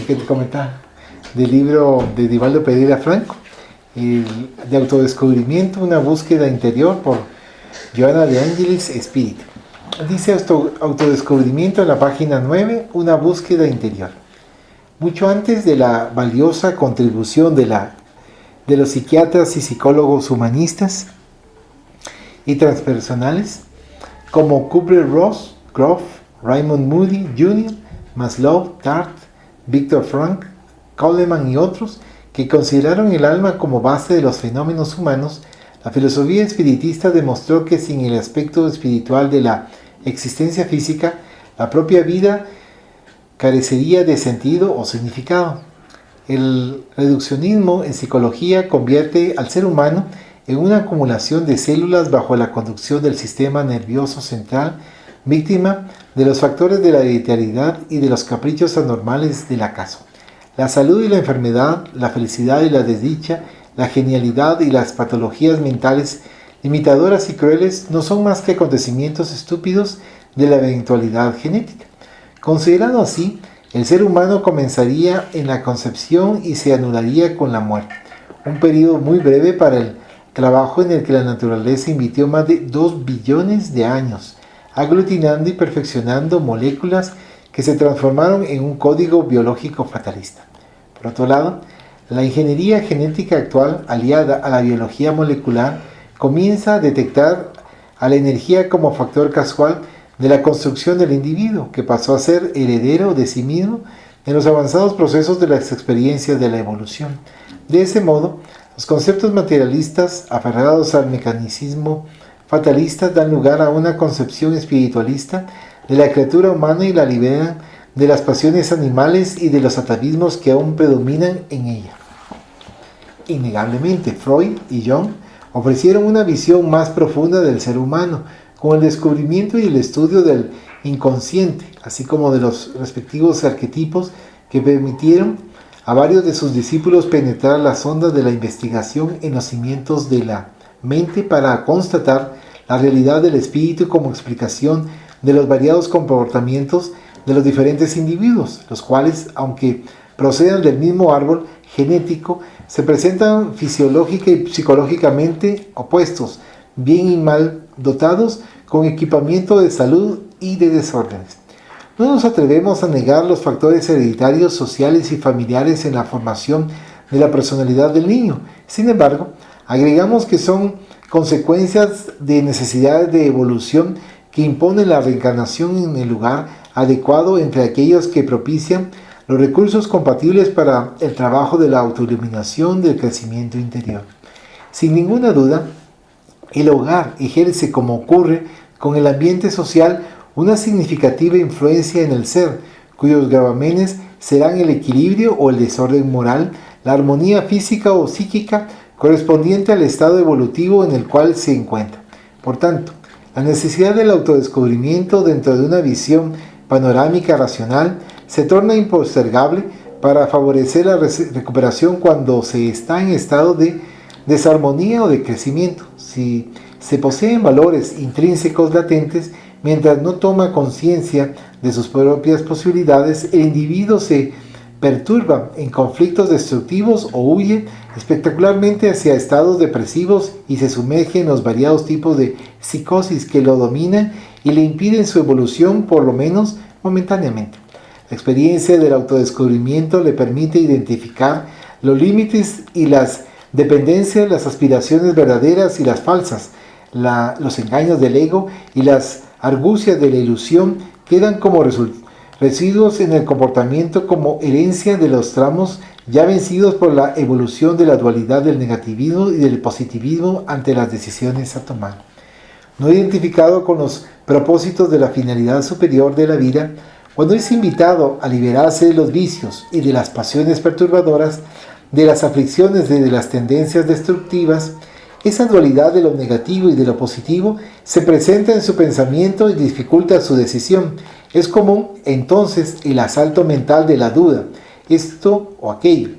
que te comentaba, del libro de Divaldo Pereira Franco, de autodescubrimiento, una búsqueda interior, por Johanna de Angelis, Espíritu. Dice autodescubrimiento en la página 9, una búsqueda interior. Mucho antes de la valiosa contribución de los psiquiatras y psicólogos humanistas y transpersonales, como Kubler-Ross, Grof, Raymond Moody Jr., Maslow, Tartt, Viktor Frankl, Kahneman y otros, que consideraron el alma como base de los fenómenos humanos, la filosofía espiritista demostró que sin el aspecto espiritual de la existencia física, la propia vida carecería de sentido o significado. El reduccionismo en psicología convierte al ser humano en una acumulación de células bajo la conducción del sistema nervioso central, víctima de los factores de la hereditariedad y de los caprichos anormales del acaso. La salud y la enfermedad, la felicidad y la desdicha, la genialidad y las patologías mentales limitadoras y crueles no son más que acontecimientos estúpidos de la eventualidad genética. Considerado así, el ser humano comenzaría en la concepción y se anularía con la muerte, un periodo muy breve para el trabajo en el que la naturaleza invirtió más de 2 billones de años, aglutinando y perfeccionando moléculas que se transformaron en un código biológico fatalista. Por otro lado, la ingeniería genética actual, aliada a la biología molecular, comienza a detectar a la energía como factor casual de la construcción del individuo, que pasó a ser heredero de sí mismo en los avanzados procesos de las experiencias de la evolución. De ese modo, los conceptos materialistas, aferrados al mecanicismo fatalista, dan lugar a una concepción espiritualista de la criatura humana y la liberan de las pasiones animales y de los atavismos que aún predominan en ella. Innegablemente, Freud y Jung ofrecieron una visión más profunda del ser humano, con el descubrimiento y el estudio del inconsciente, así como de los respectivos arquetipos que permitieron a varios de sus discípulos penetrar las ondas de la investigación en los cimientos de la mente para constatar la realidad del espíritu como explicación de los variados comportamientos de los diferentes individuos, los cuales, aunque procedan del mismo árbol genético, se presentan fisiológica y psicológicamente opuestos, bien y mal dotados, con equipamiento de salud y de desórdenes. No nos atrevemos a negar los factores hereditarios, sociales y familiares en la formación de la personalidad del niño. Sin embargo, agregamos que son consecuencias de necesidades de evolución que imponen la reencarnación en el lugar adecuado entre aquellos que propician los recursos compatibles para el trabajo de la autoiluminación del crecimiento interior. Sin ninguna duda, el hogar ejerce, como ocurre con el ambiente social, una significativa influencia en el ser, cuyos gravamenes serán el equilibrio o el desorden moral, la armonía física o psíquica correspondiente al estado evolutivo en el cual se encuentra. Por tanto, la necesidad del autodescubrimiento dentro de una visión panorámica racional se torna impostergable para favorecer la recuperación cuando se está en estado de desarmonía o de crecimiento. Si se poseen valores intrínsecos latentes, mientras no toma conciencia de sus propias posibilidades, el individuo se perturba en conflictos destructivos o huye espectacularmente hacia estados depresivos y se sumerge en los variados tipos de psicosis que lo dominan y le impiden su evolución, por lo menos momentáneamente. La experiencia del autodescubrimiento le permite identificar los límites y las dependencias, las aspiraciones verdaderas y las falsas, los engaños del ego y las argucias de la ilusión quedan como residuos en el comportamiento como herencia de los tramos ya vencidos por la evolución de la dualidad del negativismo y del positivismo ante las decisiones a tomar. No identificado con los propósitos de la finalidad superior de la vida, cuando es invitado a liberarse de los vicios y de las pasiones perturbadoras, de las aflicciones y de las tendencias destructivas, esa dualidad de lo negativo y de lo positivo se presenta en su pensamiento y dificulta su decisión. Es común entonces el asalto mental de la duda, esto o aquello.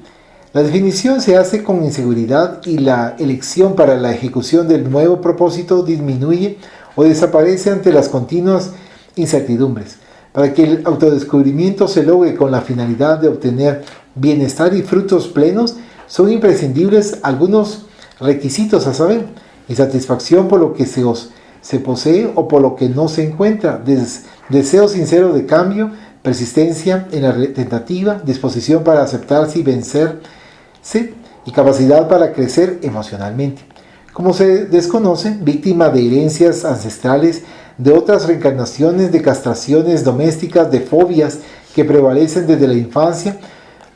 La definición se hace con inseguridad y la elección para la ejecución del nuevo propósito disminuye o desaparece ante las continuas incertidumbres. Para que el autodescubrimiento se logre con la finalidad de obtener bienestar y frutos plenos, son imprescindibles algunos requisitos, a saber, insatisfacción por lo que se posee o por lo que no se encuentra, deseo sincero de cambio, persistencia en la tentativa, disposición para aceptarse y vencerse y capacidad para crecer emocionalmente. Como se desconoce, víctima de herencias ancestrales, de otras reencarnaciones, de castraciones domésticas, de fobias que prevalecen desde la infancia,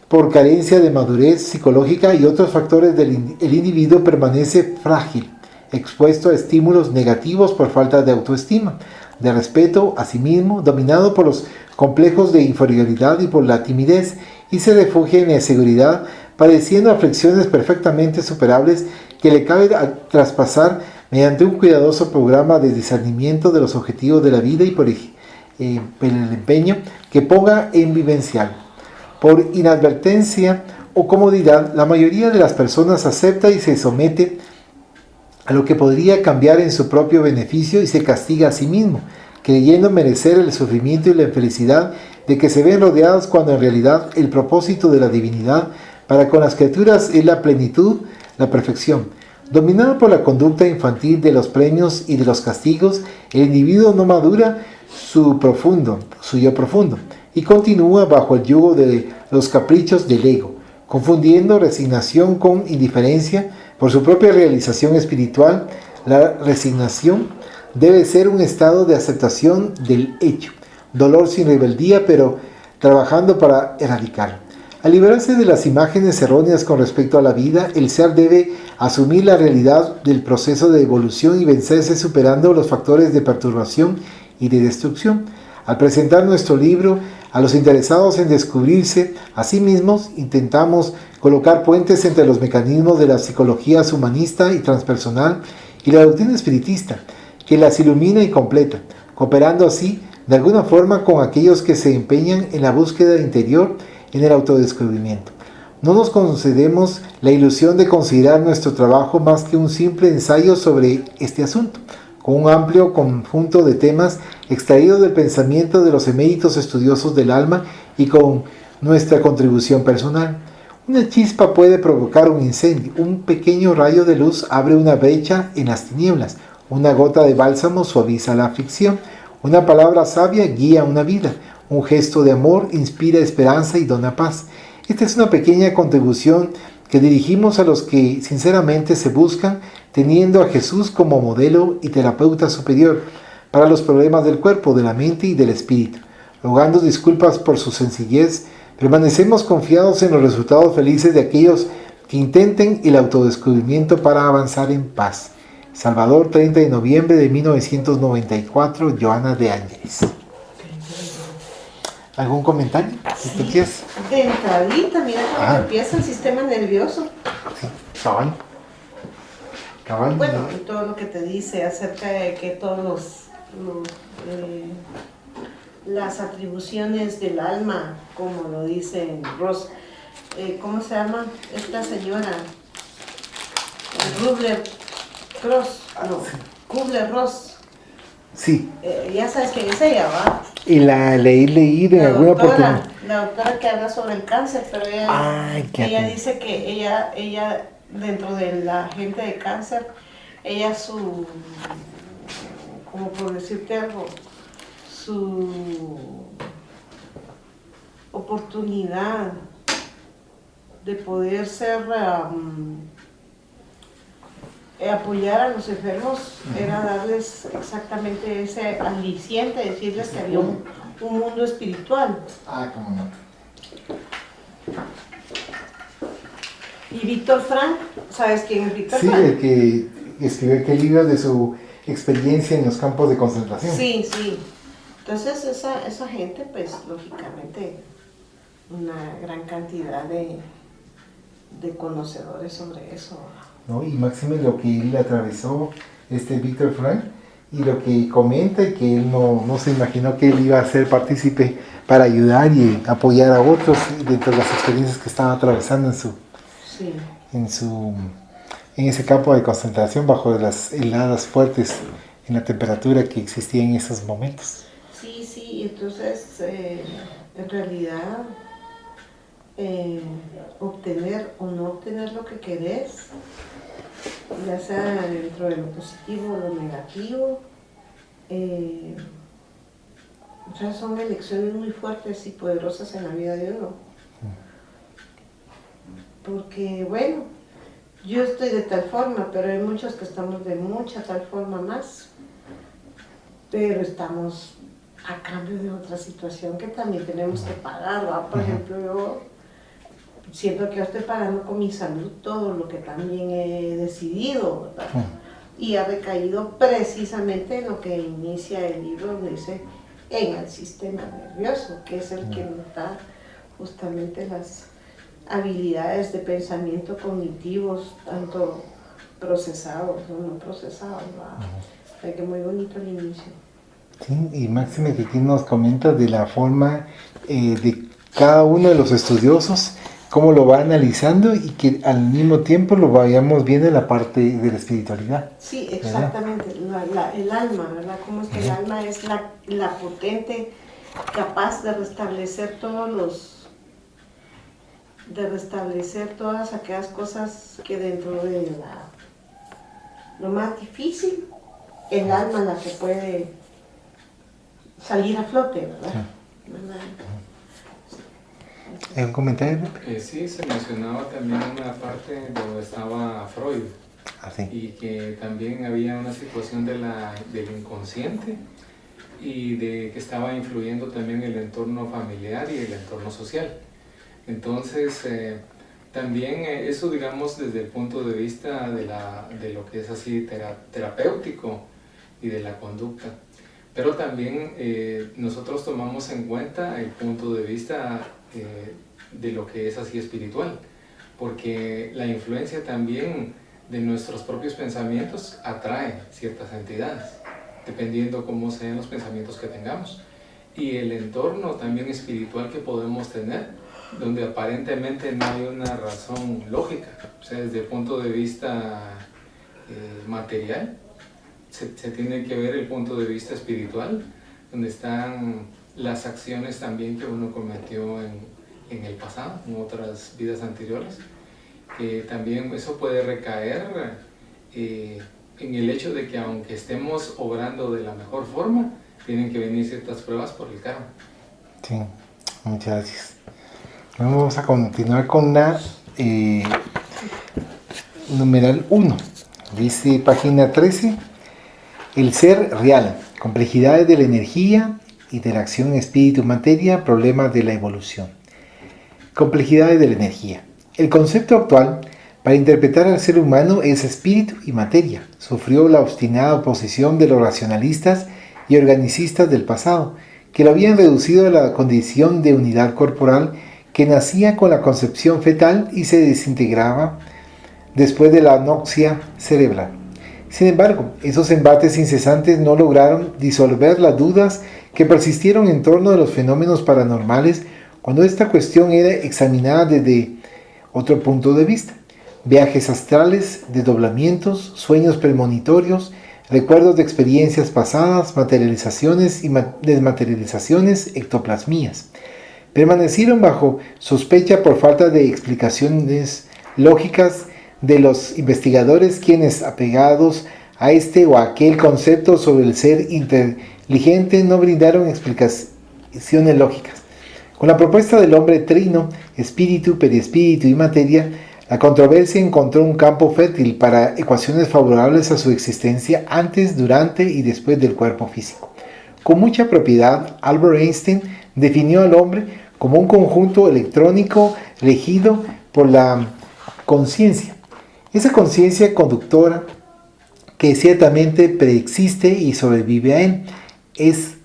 por carencia de madurez psicológica y otros factores, el individuo permanece frágil, expuesto a estímulos negativos por falta de autoestima, de respeto a sí mismo, dominado por los complejos de inferioridad y por la timidez, y se refugia en la inseguridad, padeciendo aflicciones perfectamente superables que le cabe traspasar mediante un cuidadoso programa de discernimiento de los objetivos de la vida y por el empeño que ponga en vivencial. Por inadvertencia o comodidad, la mayoría de las personas acepta y se somete a lo que podría cambiar en su propio beneficio y se castiga a sí mismo, creyendo merecer el sufrimiento y la infelicidad de que se ven rodeados, cuando en realidad el propósito de la divinidad para con las criaturas es la plenitud, la perfección. Dominado por la conducta infantil de los premios y de los castigos, el individuo no madura su yo profundo, y continúa bajo el yugo de los caprichos del ego, confundiendo resignación con indiferencia por su propia realización espiritual. La resignación debe ser un estado de aceptación del hecho, dolor sin rebeldía, pero trabajando para erradicarlo. Al liberarse de las imágenes erróneas con respecto a la vida, el ser debe asumir la realidad del proceso de evolución y vencerse superando los factores de perturbación y de destrucción. Al presentar nuestro libro a los interesados en descubrirse a sí mismos, intentamos colocar puentes entre los mecanismos de la psicología humanista y transpersonal y la doctrina espiritista, que las ilumina y completa, cooperando así de alguna forma con aquellos que se empeñan en la búsqueda interior, en el autodescubrimiento. No nos concedemos la ilusión de considerar nuestro trabajo más que un simple ensayo sobre este asunto, con un amplio conjunto de temas extraídos del pensamiento de los eméritos estudiosos del alma y con nuestra contribución personal. Una chispa puede provocar un incendio, un pequeño rayo de luz abre una brecha en las tinieblas, una gota de bálsamo suaviza la aflicción, una palabra sabia guía una vida, un gesto de amor inspira esperanza y dona paz. Esta es una pequeña contribución que dirigimos a los que sinceramente se buscan, teniendo a Jesús como modelo y terapeuta superior para los problemas del cuerpo, de la mente y del espíritu. Rogando disculpas por su sencillez, permanecemos confiados en los resultados felices de aquellos que intenten el autodescubrimiento para avanzar en paz. Salvador, 30 de noviembre de 1994, Joana de Ángeles. ¿Algún comentario? Sí. De entradita, mira cómo empieza el sistema nervioso. Sí, cabal. Bueno, y todo lo que te dice acerca de que todos las atribuciones del alma, como lo dice Ross, ¿cómo se llama esta señora? Kubler-Ross. Sí. Ya sabes quién es ella, ¿va? Y la leí en alguna oportunidad. La doctora que habla sobre el cáncer, pero ella dice que ella dentro de la gente de cáncer, ella como por decirte algo, su oportunidad de poder ser apoyar a los enfermos era darles exactamente ese aliciente, decirles que había un mundo espiritual. Cómo no. Y Víctor Frank, ¿sabes quién es Víctor Frank? Sí, el que escribió aquel libro de su experiencia en los campos de concentración. Sí. Entonces esa gente, pues lógicamente, una gran cantidad de conocedores sobre eso. ¿No? Y máxime lo que él atravesó, Víctor Frank, y lo que comenta, y que él no se imaginó que él iba a ser partícipe para ayudar y apoyar a otros dentro de las experiencias que estaban atravesando en ese campo de concentración bajo las heladas fuertes en la temperatura que existía en esos momentos. Sí, Sí, entonces en realidad obtener o no obtener lo que querés, ya sea dentro de lo positivo o lo negativo, o sea, son elecciones muy fuertes y poderosas en la vida de uno. Porque, bueno, yo estoy de tal forma, pero hay muchos que estamos de mucha tal forma más. Pero estamos a cambio de otra situación que también tenemos que pagar, ¿va? Por ejemplo, yo siento que yo estoy pagando con mi salud todo lo que también he decidido, ¿verdad? Y ha recaído precisamente en lo que inicia el libro, donde dice en el sistema nervioso, que es el que nos da justamente las habilidades de pensamiento cognitivos, tanto procesados o no procesados, ¿va? O sea, que muy bonito el inicio. Sí, y Máxime que aquí nos comenta de la forma de cada uno de los estudiosos, cómo lo va analizando y que al mismo tiempo lo vayamos viendo en la parte de la espiritualidad. Sí, exactamente, el alma, ¿verdad? Cómo es que el alma es la potente, capaz de restablecer todas aquellas cosas que dentro de lo más difícil, el alma la que puede salir a flote, ¿verdad? ¿Hay un comentario? Sí, se mencionaba también una parte donde estaba Freud. Así. Y que también había una situación del inconsciente y de que estaba influyendo también el entorno familiar y el entorno social. Entonces, también eso, digamos, desde el punto de vista de lo que es así terapéutico y de la conducta. Pero también nosotros tomamos en cuenta el punto de vista de lo que es así espiritual, porque la influencia también de nuestros propios pensamientos atrae ciertas entidades, dependiendo cómo sean los pensamientos que tengamos. Y el entorno también espiritual que podemos tener, donde aparentemente no hay una razón lógica, o sea, desde el punto de vista material, se tiene que ver el punto de vista espiritual, donde están las acciones también que uno cometió en el pasado, en otras vidas anteriores, que también eso puede recaer en el hecho de que aunque estemos obrando de la mejor forma, tienen que venir ciertas pruebas por el karma. Sí, muchas gracias. Vamos a continuar con la numeral 1. Dice página 13, el ser real, complejidades de la energía, interacción espíritu-materia, problemas de la evolución. Complejidades de la energía. El concepto actual para interpretar al ser humano es espíritu y materia. Sufrió la obstinada oposición de los racionalistas y organicistas del pasado, que lo habían reducido a la condición de unidad corporal que nacía con la concepción fetal y se desintegraba después de la anoxia cerebral. Sin embargo, esos embates incesantes no lograron disolver las dudas que persistieron en torno a los fenómenos paranormales cuando esta cuestión era examinada desde otro punto de vista. Viajes astrales, desdoblamientos, sueños premonitorios, recuerdos de experiencias pasadas, materializaciones y desmaterializaciones, ectoplasmías. Permanecieron bajo sospecha por falta de explicaciones lógicas de los investigadores, quienes, apegados a este o aquel concepto sobre el ser inteligente, no brindaron explicaciones lógicas. Con la propuesta del hombre trino, espíritu, perispíritu y materia, la controversia encontró un campo fértil para ecuaciones favorables a su existencia antes, durante y después del cuerpo físico. Con mucha propiedad, Albert Einstein definió al hombre como un conjunto electrónico regido por la conciencia. Esa conciencia conductora que ciertamente preexiste y sobrevive a él es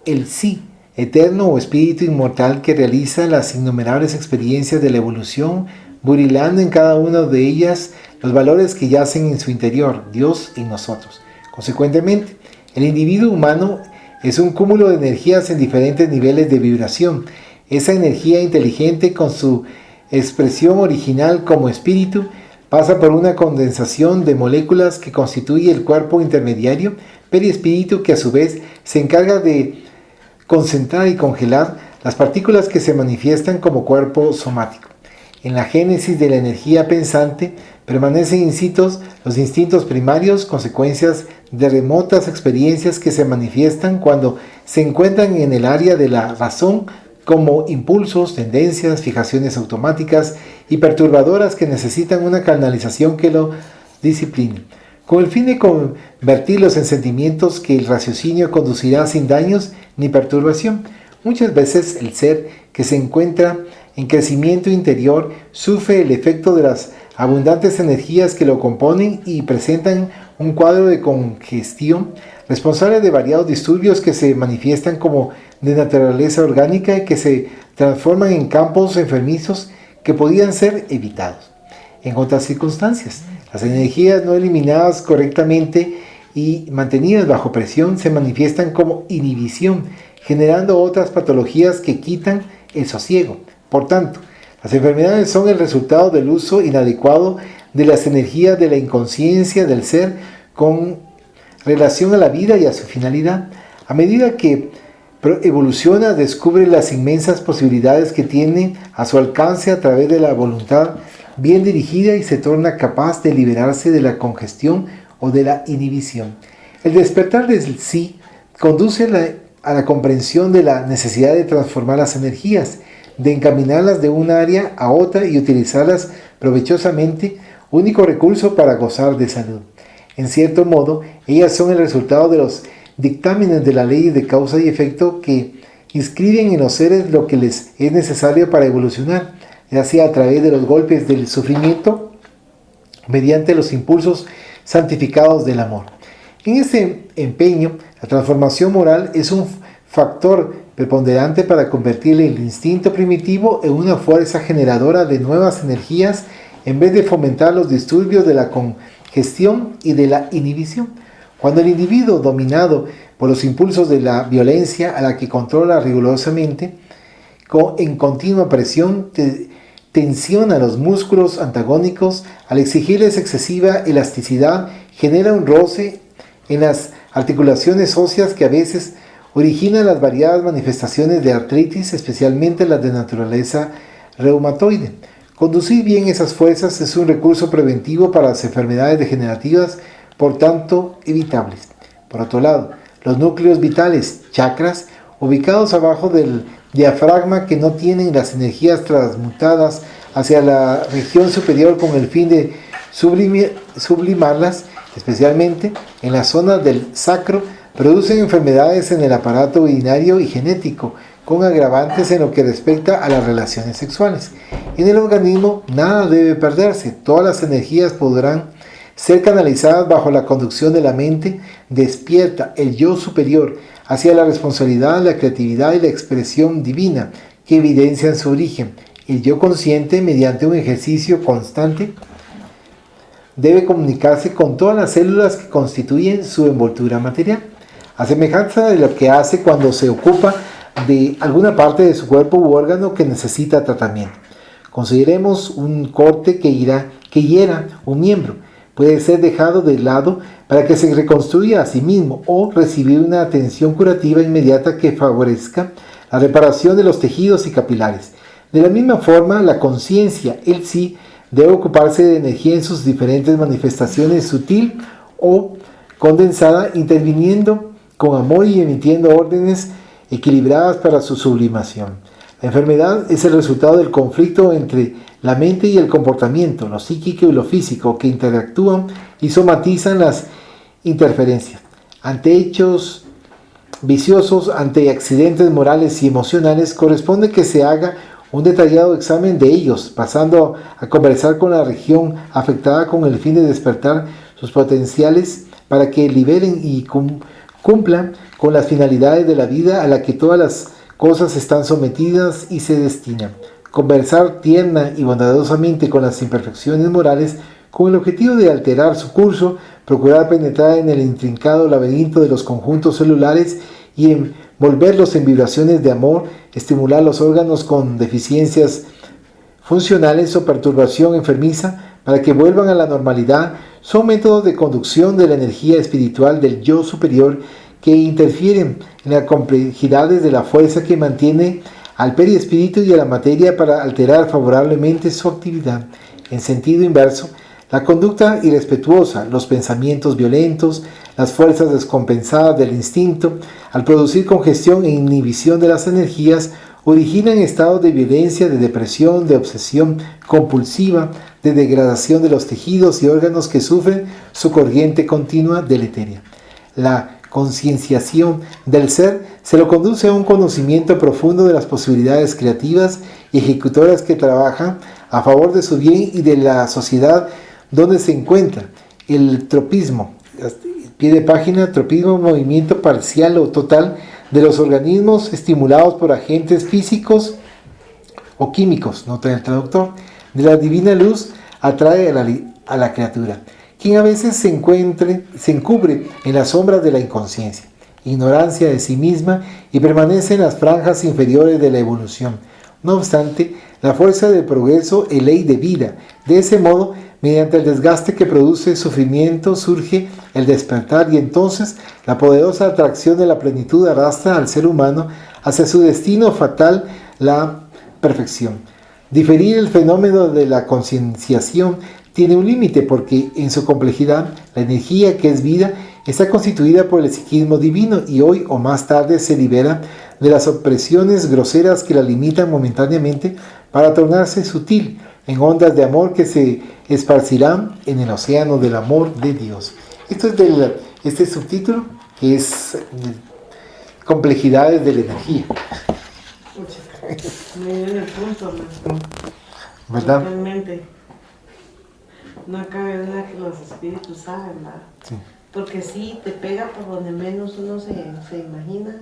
el sí, eterno o espíritu inmortal que realiza las innumerables experiencias de la evolución, burilando en cada una de ellas los valores que yacen en su interior, Dios en nosotros. Consecuentemente, el individuo humano es un cúmulo de energías en diferentes niveles de vibración. Esa energía inteligente, con su expresión original como espíritu, pasa por una condensación de moléculas que constituye el cuerpo intermediario, perispíritu, que a su vez se encarga de concentrar y congelar las partículas que se manifiestan como cuerpo somático. En la génesis de la energía pensante permanecen incitos los instintos primarios, consecuencias de remotas experiencias que se manifiestan cuando se encuentran en el área de la razón como impulsos, tendencias, fijaciones automáticas y perturbadoras que necesitan una canalización que lo discipline, con el fin de convertirlos en sentimientos que el raciocinio conducirá sin daños ni perturbación. Muchas veces el ser que se encuentra en crecimiento interior sufre el efecto de las abundantes energías que lo componen y presentan un cuadro de congestión responsable de variados disturbios que se manifiestan como de naturaleza orgánica y que se transforman en campos enfermizos que podían ser evitados. En otras circunstancias, las energías no eliminadas correctamente y mantenidas bajo presión se manifiestan como inhibición, generando otras patologías que quitan el sosiego. Por tanto, las enfermedades son el resultado del uso inadecuado de las energías de la inconsciencia del ser con relación a la vida y a su finalidad. A medida que evoluciona, descubre las inmensas posibilidades que tiene a su alcance a través de la voluntad bien dirigida y se torna capaz de liberarse de la congestión o de la inhibición. El despertar del sí conduce a la comprensión de la necesidad de transformar las energías, de encaminarlas de un área a otra y utilizarlas provechosamente, único recurso para gozar de salud. En cierto modo, ellas son el resultado de los dictámenes de la ley de causa y efecto que inscriben en los seres lo que les es necesario para evolucionar, ya sea a través de los golpes del sufrimiento, mediante los impulsos santificados del amor. En ese empeño, la transformación moral es un factor preponderante para convertir el instinto primitivo en una fuerza generadora de nuevas energías en vez de fomentar los disturbios de la congestión y de la inhibición. Cuando el individuo, dominado por los impulsos de la violencia a la que controla rigurosamente, en continua presión, tensiona los músculos antagónicos, al exigirles excesiva elasticidad, genera un roce en las articulaciones óseas que a veces origina las variadas manifestaciones de artritis, especialmente las de naturaleza reumatoide. Conducir bien esas fuerzas es un recurso preventivo para las enfermedades degenerativas, por tanto evitables. Por otro lado, los núcleos vitales, chakras, ubicados abajo del diafragma que no tienen las energías transmutadas hacia la región superior con el fin de sublimarlas, especialmente en la zona del sacro, producen enfermedades en el aparato urinario y genético, con agravantes en lo que respecta a las relaciones sexuales. En el organismo nada debe perderse, todas las energías podrán ser canalizadas bajo la conducción de la mente despierta, el yo superior, hacia la responsabilidad, la creatividad y la expresión divina que evidencian su origen. El yo consciente, mediante un ejercicio constante, debe comunicarse con todas las células que constituyen su envoltura material, a semejanza de lo que hace cuando se ocupa de alguna parte de su cuerpo u órgano que necesita tratamiento. Consideremos un corte que hiera un miembro. Puede ser dejado de lado para que se reconstruya a sí mismo o recibir una atención curativa inmediata que favorezca la reparación de los tejidos y capilares. De la misma forma, la conciencia, el sí, debe ocuparse de energía en sus diferentes manifestaciones sutil o condensada, interviniendo con amor y emitiendo órdenes equilibradas para su sublimación. La enfermedad es el resultado del conflicto entre la mente y el comportamiento, lo psíquico y lo físico, que interactúan y somatizan las interferencias. Ante hechos viciosos, ante accidentes morales y emocionales, corresponde que se haga un detallado examen de ellos, pasando a conversar con la región afectada con el fin de despertar sus potenciales para que liberen y cumplan con las finalidades de la vida a la que todas las cosas están sometidas y se destinan. Conversar tierna y bondadosamente con las imperfecciones morales con el objetivo de alterar su curso, procurar penetrar en el intrincado laberinto de los conjuntos celulares y envolverlos en vibraciones de amor, estimular los órganos con deficiencias funcionales o perturbación enfermiza para que vuelvan a la normalidad, son métodos de conducción de la energía espiritual del yo superior que interfieren en las complejidades de la fuerza que mantiene al perispíritu y a la materia para alterar favorablemente su actividad. En sentido inverso, la conducta irrespetuosa, los pensamientos violentos, las fuerzas descompensadas del instinto, al producir congestión e inhibición de las energías, originan estados de violencia, de depresión, de obsesión compulsiva, de degradación de los tejidos y órganos que sufren su corriente continua deleteria. La concienciación del ser se lo conduce a un conocimiento profundo de las posibilidades creativas y ejecutoras que trabajan a favor de su bien y de la sociedad donde se encuentra. El tropismo, pie de página, tropismo, movimiento parcial o total de los organismos estimulados por agentes físicos o químicos, nota el traductor, de la divina luz atrae a la criatura, quien a veces se encubre en las sombras de la inconsciencia, ignorancia de sí misma y permanece en las franjas inferiores de la evolución. No obstante, la fuerza del progreso es ley de vida. De ese modo, mediante el desgaste que produce sufrimiento, surge el despertar y entonces la poderosa atracción de la plenitud arrastra al ser humano hacia su destino fatal, la perfección. Diferir el fenómeno de la concienciación tiene un límite porque en su complejidad la energía que es vida está constituida por el psiquismo divino y hoy o más tarde se libera de las opresiones groseras que la limitan momentáneamente para tornarse sutil en ondas de amor que se esparcirán en el océano del amor de Dios. Esto es de este subtítulo que es complejidades de la energía. Me dio en el punto, ¿no? ¿Verdad? Totalmente. No cabe duda que los espíritus saben, ¿verdad? Sí. Porque sí, te pega por donde menos uno se imagina.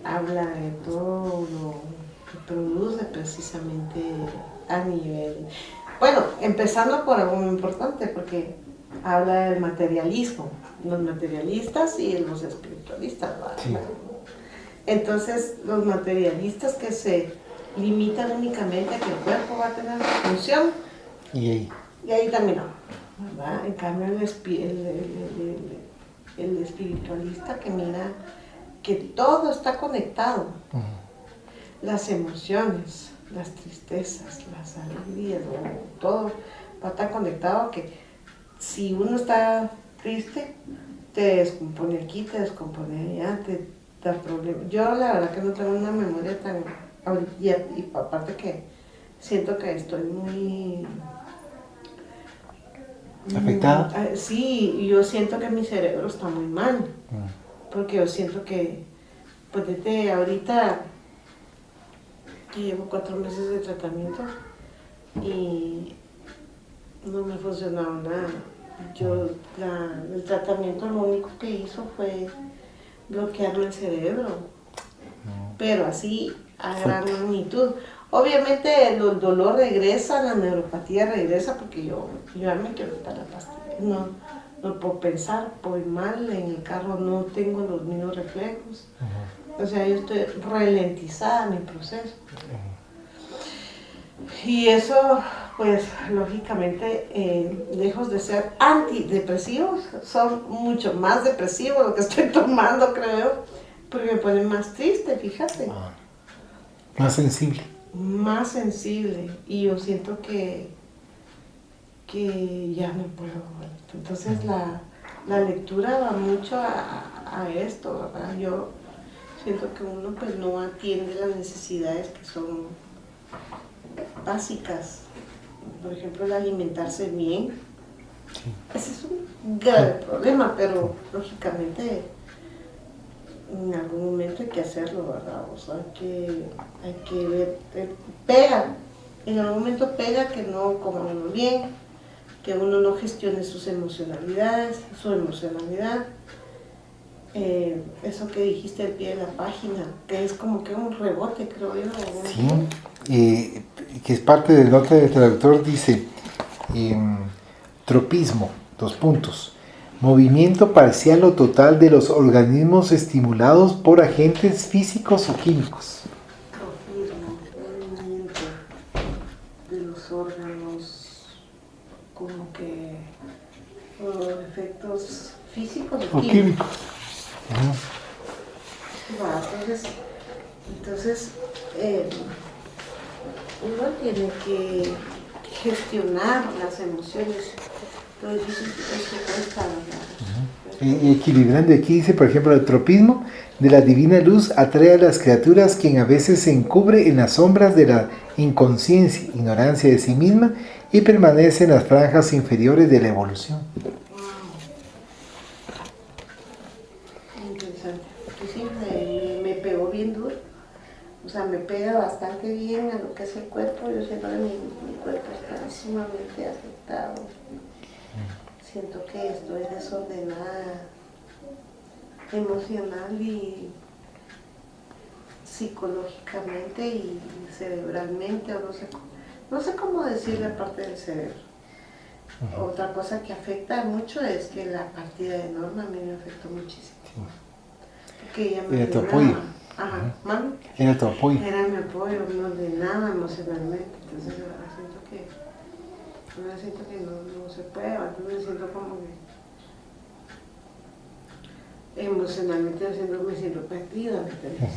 Habla de todo lo que produce precisamente a nivel... Bueno, empezando por algo muy importante, porque habla del materialismo, los materialistas y los espiritualistas, ¿verdad? Sí. Entonces, los materialistas que se limitan únicamente a que el cuerpo va a tener una función, Y ahí terminó, ¿verdad? En cambio, el espiritualista que mira que todo está conectado, las emociones, las tristezas, las alegrías, todo va a estar conectado, que si uno está triste, te descompone aquí, te descompone allá, te da problemas. Yo la verdad que no tengo una memoria tan ahorita, y aparte que siento que estoy muy... ¿afectada? Sí, yo siento que mi cerebro está muy mal, porque yo siento que, pues desde ahorita, que llevo 4 meses de tratamiento y no me ha funcionado nada. El tratamiento lo único que hizo fue bloquearme el cerebro, pero así a gran magnitud. Obviamente el dolor regresa, la neuropatía regresa, porque yo ya me quiero quitar la pastilla. No puedo pensar, voy mal en el carro, no tengo los mismos reflejos. O sea, yo estoy ralentizada en mi proceso. Y eso, pues, lógicamente, lejos de ser antidepresivos, son mucho más depresivos lo que estoy tomando, creo, porque me pone más triste, fíjate. Más sensible. Más sensible, y yo siento que ya no puedo. Entonces la lectura va mucho a esto, ¿verdad? Yo siento que uno pues no atiende las necesidades que son básicas. Por ejemplo, el alimentarse bien. Sí. Ese es un grave problema, pero lógicamente en algún momento hay que hacerlo, ¿verdad? O sea, hay que ver, pega, en algún momento pega que no comamos bien, que uno no gestione sus emocionalidades, su emocionalidad. Eso que dijiste al pie de la página, que es como que un rebote, creo yo. Sí, que es parte de nota del traductor, dice, tropismo, 2 puntos. Movimiento parcial o total de los organismos estimulados por agentes físicos o químicos. Movimiento de los órganos, como que por efectos físicos o químicos. Va, entonces uno tiene que gestionar las emociones. Lo difícil es que cuesta, ¿verdad? Y equilibrando, aquí dice, por ejemplo, el tropismo de la divina luz atrae a las criaturas quien a veces se encubre en las sombras de la inconsciencia, ignorancia de sí misma y permanece en las franjas inferiores de la evolución. Interesante, porque sí, me pegó bien duro, o sea, me pega bastante bien a lo que es el cuerpo. Yo siento que mi cuerpo está sumamente afectado, siento que estoy desordenada emocional y psicológicamente y cerebralmente, o no sé cómo decirle aparte del cerebro. Otra cosa que afecta mucho es que la partida de Norma a mí me afectó muchísimo. Porque ella me Era tu apoyo. Ajá, mami. Era tu apoyo. Era mi apoyo, me ordenaba emocionalmente. Entonces ahora siento que no se puede, entonces me siento como que emocionalmente me siento perdida, ¿me entiendes?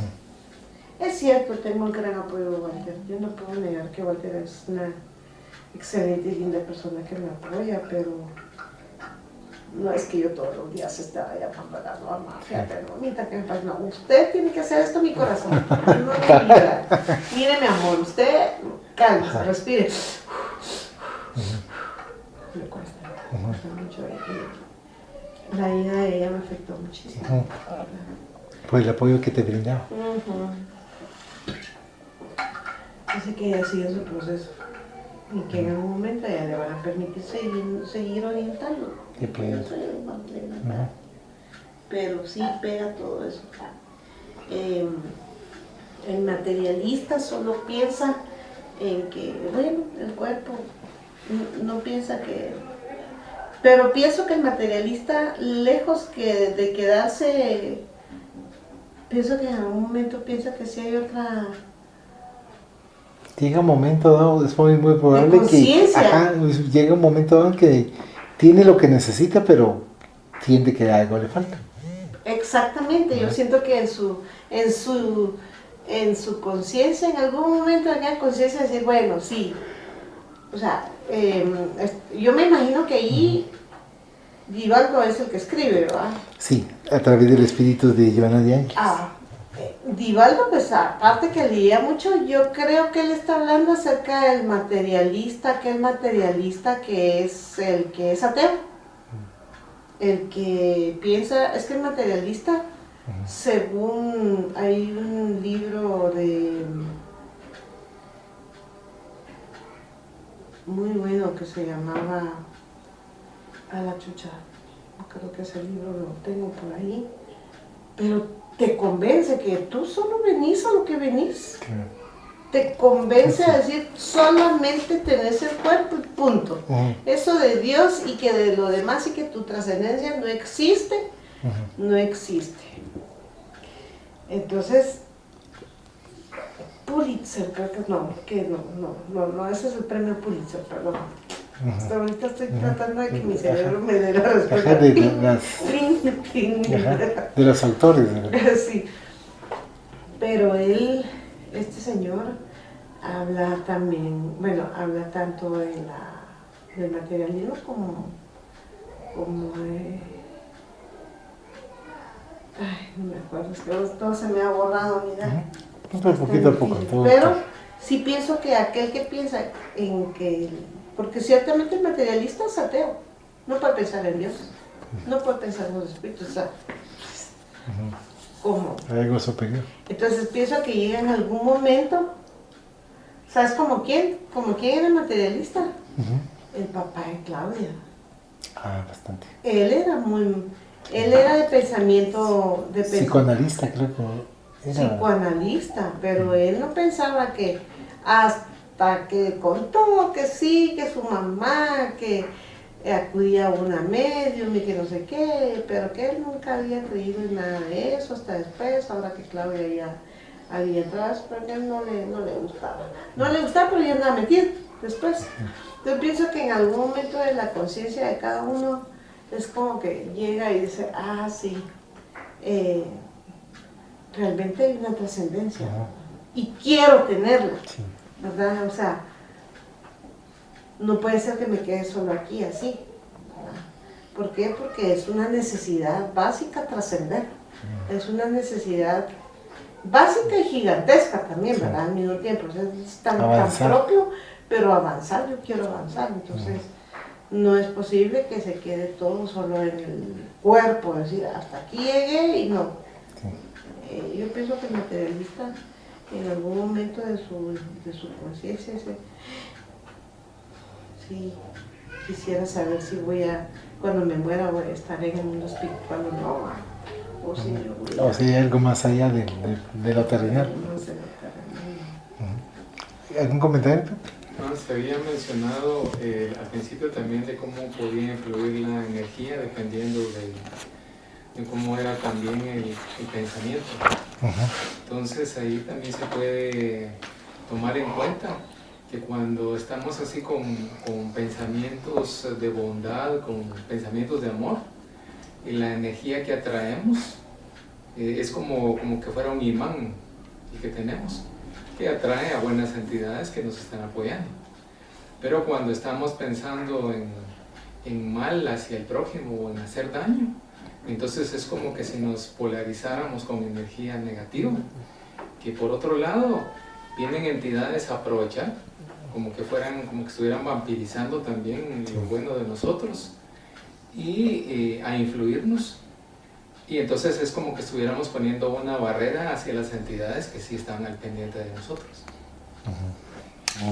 Es cierto, tengo un gran apoyo de Walter. Yo no puedo negar que Walter es una excelente y linda persona que me apoya, pero no es que yo todos los días estaba llamando a la Norma, fíjate, Normita, que me pasa. No, usted tiene que hacer esto, mi corazón. No, mire, mi amor, usted calma, respire. Me cuesta mucho. La vida de ella me afectó muchísimo. Por el apoyo que te brindaba. Así que ella sigue su proceso. Y que en algún momento a ella le van a permitir seguir orientando. Pero sí pega todo eso. El materialista solo piensa en que, bueno, el cuerpo no piensa que... Pero pienso que el materialista, lejos de quedarse, pienso que en algún momento piensa que sí hay otra... Llega un momento dado, es muy probable que llega un momento dado que tiene lo que necesita, pero siente que algo le falta. Exactamente, yo siento que en su conciencia, en algún momento tenga conciencia de decir, bueno, sí, o sea, yo me imagino que ahí Divaldo es el que escribe, ¿verdad? Sí, a través del espíritu de Joana de Ángeles. Divaldo, pues aparte que leía mucho, yo creo que él está hablando acerca del materialista, aquel materialista que es el que es ateo, el que piensa, es que el materialista, según hay un libro muy bueno que se llamaba A la chucha, creo que ese libro lo tengo por ahí, pero te convence que tú solo venís a lo que venís. Te convence a decir, solamente tenés el cuerpo y punto. Eso de Dios y que de lo demás y que tu trascendencia no existe, no existe. Entonces, Pulitzer, creo que no, ese es el premio Pulitzer, perdón. Hasta ahorita estoy tratando de que mi cerebro me dé la respuesta. De los autores. Sí. Pero este señor, habla también, habla tanto del materialismo como de... Ay, no me acuerdo, es que todo se me ha borrado, mira. Poquito a poco. Pero sí pienso que aquel que piensa en que... Porque ciertamente el materialista es ateo, no puede pensar en Dios, no puede pensar en los espíritus, o sea, ¿cómo? Algo superior. Entonces pienso que llega en algún momento, ¿sabes como quién? ¿Como quién era materialista? El papá de Claudia. Bastante. Él era de pensamiento... Psicoanalista, creo que era. Psicoanalista, pero él no pensaba que hasta que contó que sí, que su mamá, que acudía a una medium y que no sé qué, pero que él nunca había creído en nada de eso hasta después, ahora que Claudia ya había atrás, pero a él no le gustaba. No le gustaba, pero ya andaba metido después. Yo pienso que en algún momento de la conciencia de cada uno es como que llega y dice, sí, realmente hay una trascendencia. Ajá. Y quiero tenerla, Sí. ¿verdad? O sea, no puede ser que me quede solo aquí así, ¿verdad? ¿Por qué? Porque es una necesidad básica trascender. Es una necesidad básica y gigantesca también, Sí. ¿verdad? Al mismo tiempo. O sea, es tan Avanzar. propio, pero avanzar, yo quiero avanzar. Entonces, no es posible que se quede todo solo en el cuerpo, decir, hasta aquí llegué y no. Sí. Yo pienso que el materialista en algún momento de su conciencia sí, quisiera saber si cuando me muera voy a estar en el mundo espiritual o no, o si yo voy O sea, hay algo más allá de lo terrenal. no sé, lo terrenal. ¿Algún comentario? No, se había mencionado al principio también de cómo podía influir la energía dependiendo de cómo era también el pensamiento. Entonces ahí también se puede tomar en cuenta que cuando estamos así con pensamientos de bondad, con pensamientos de amor, y la energía que atraemos es como que fuera un imán el que tenemos, que atrae a buenas entidades que nos están apoyando. Pero cuando estamos pensando en mal hacia el prójimo o en hacer daño, entonces es como que si nos polarizáramos con energía negativa, que por otro lado vienen entidades a aprovechar, como que estuvieran vampirizando también lo bueno de nosotros y a influirnos. Y entonces es como que estuviéramos poniendo una barrera hacia las entidades que sí están al pendiente de nosotros.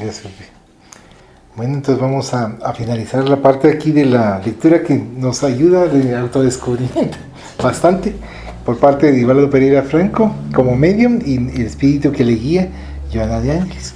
Eso. Bueno, entonces vamos a finalizar la parte aquí de la lectura que nos ayuda de autodescubrimiento bastante por parte de Divaldo Pereira Franco como medium y el espíritu que le guía, Joana de Ángeles.